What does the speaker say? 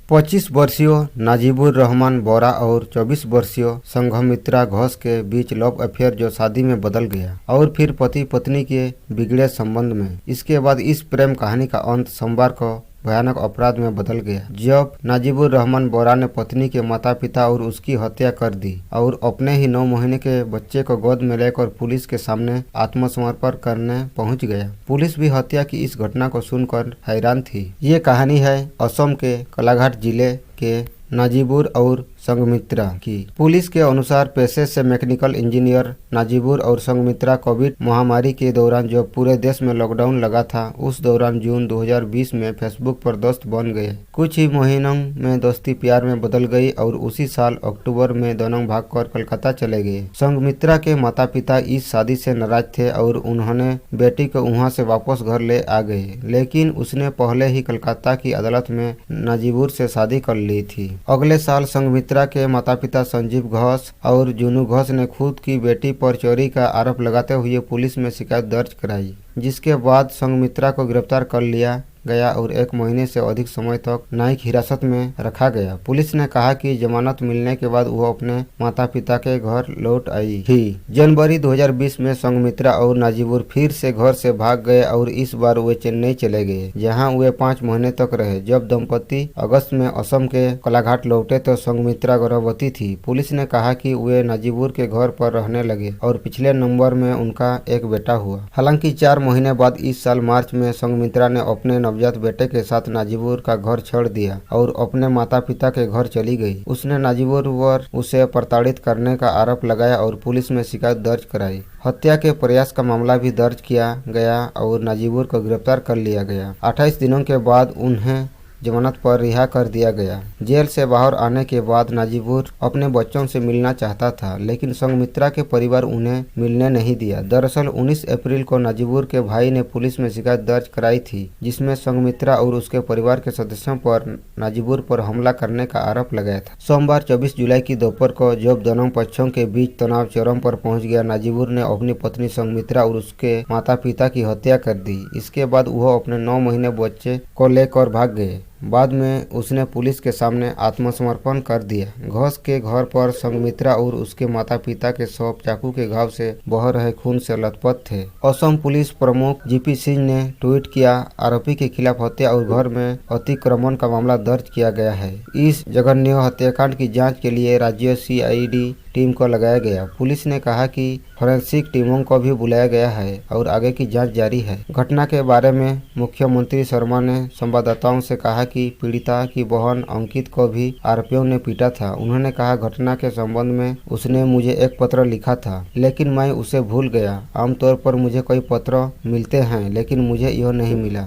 25 वर्षीय नाजिबुर रहमान बोरा और 24 वर्षीय संघमित्रा घोष के बीच लव अफेयर जो शादी में बदल गया और फिर पति पत्नी के बिगड़े संबंध में। इसके बाद इस प्रेम कहानी का अंत सोमवार को भयानक अपराध में बदल गया, जब नाजिबुर रहमान बोरा ने पत्नी के माता पिता और उसकी हत्या कर दी और अपने ही 9 महीने के बच्चे को गोद में लेकर पुलिस के सामने आत्मसमर्पण करने पहुंच गया। पुलिस भी हत्या की इस घटना को सुनकर हैरान थी। ये कहानी है असम के कलाघाट जिले के नाजिबुर और संघमित्रा की। पुलिस के अनुसार पेशे से मैकेनिकल इंजीनियर नाजिबुर और संघमित्रा कोविड महामारी के दौरान जब पूरे देश में लॉकडाउन लगा था, उस दौरान जून 2020 में फेसबुक पर दोस्त बन गए। कुछ ही महीनों में दोस्ती प्यार में बदल गई और उसी साल अक्टूबर में दोनों भागकर कलकत्ता चले गए। संघमित्रा के माता पिता इस शादी से नाराज थे और उन्होंने बेटी को वहां से वापस घर ले आ गए, लेकिन उसने पहले ही कलकत्ता की अदालत में नाजिबुर से शादी कर ली थी। अगले साल संघमित्रा के माता पिता संजीव घोष और जुनू घोष ने खुद की बेटी पर चोरी का आरोप लगाते हुए पुलिस में शिकायत दर्ज कराई, जिसके बाद संघमित्रा को गिरफ्तार कर लिया गया और 1 महीने से अधिक समय तक न्यायिक हिरासत में रखा गया। पुलिस ने कहा कि जमानत मिलने के बाद वो अपने माता पिता के घर लौट आई थी। जनवरी 2020 में संघमित्रा और नाजिबुर फिर से घर से भाग गए और इस बार वे चेन्नई चले गए, जहां वे 5 महीने तक रहे। जब दंपति अगस्त में असम के कलाघाट लौटे तो संघमित्रा गर्भवती थी। पुलिस ने कहा कि वे नाजिबुर के घर पर रहने लगे और पिछले नवंबर में उनका एक बेटा हुआ। हालांकि 4 महीने बाद इस साल मार्च में संघमित्रा ने अपने नवजात बेटे के साथ नाजिबुर का घर छोड़ दिया और अपने माता पिता के घर चली गई। उसने नाजिबुर पर उसे प्रताड़ित करने का आरोप लगाया और पुलिस में शिकायत दर्ज कराई। हत्या के प्रयास का मामला भी दर्ज किया गया और नाजिबुर को गिरफ्तार कर लिया गया। 28 दिनों के बाद उन्हें जमानत पर रिहा कर दिया गया। जेल से बाहर आने के बाद नाजिबुर अपने बच्चों से मिलना चाहता था, लेकिन संघमित्रा के परिवार उन्हें मिलने नहीं दिया। दरअसल 19 अप्रैल को नाजिबुर के भाई ने पुलिस में शिकायत दर्ज कराई थी, जिसमें संघमित्रा और उसके परिवार के सदस्यों पर नाजिबुर पर हमला करने का आरोप लगाया था। सोमवार 24 जुलाई की दोपहर को जब दोनों पक्षों के बीच तनाव चरम पर पहुंच गया, नाजिबुर ने अपनी पत्नी संघमित्रा और उसके माता पिता की हत्या कर दी। इसके बाद वह अपने 9 महीने बच्चे को लेकर भाग गए। बाद में उसने पुलिस के सामने आत्मसमर्पण कर दिया। घोष के घर पर संघमित्रा और उसके माता पिता के शव चाकू के घाव से बह रहे खून से लथपथ थे। असम पुलिस प्रमुख जीपी सिंह ने ट्वीट किया, आरोपी के खिलाफ हत्या और घर में अतिक्रमण का मामला दर्ज किया गया है। इस जघन्य हत्याकांड की जांच के लिए राज्य CID टीम को लगाया गया। पुलिस ने कहा कि फोरेंसिक टीमों को भी बुलाया गया है और आगे की जांच जारी है। घटना के बारे में मुख्यमंत्री शर्मा ने संवाददाताओं से कहा कि पीड़िता की बहन अंकित को भी आरोपियों ने पीटा था। उन्होंने कहा, घटना के संबंध में उसने मुझे एक पत्र लिखा था, लेकिन मैं उसे भूल गया। आमतौर पर मुझे कई पत्र मिलते हैं, लेकिन मुझे यह नहीं मिला।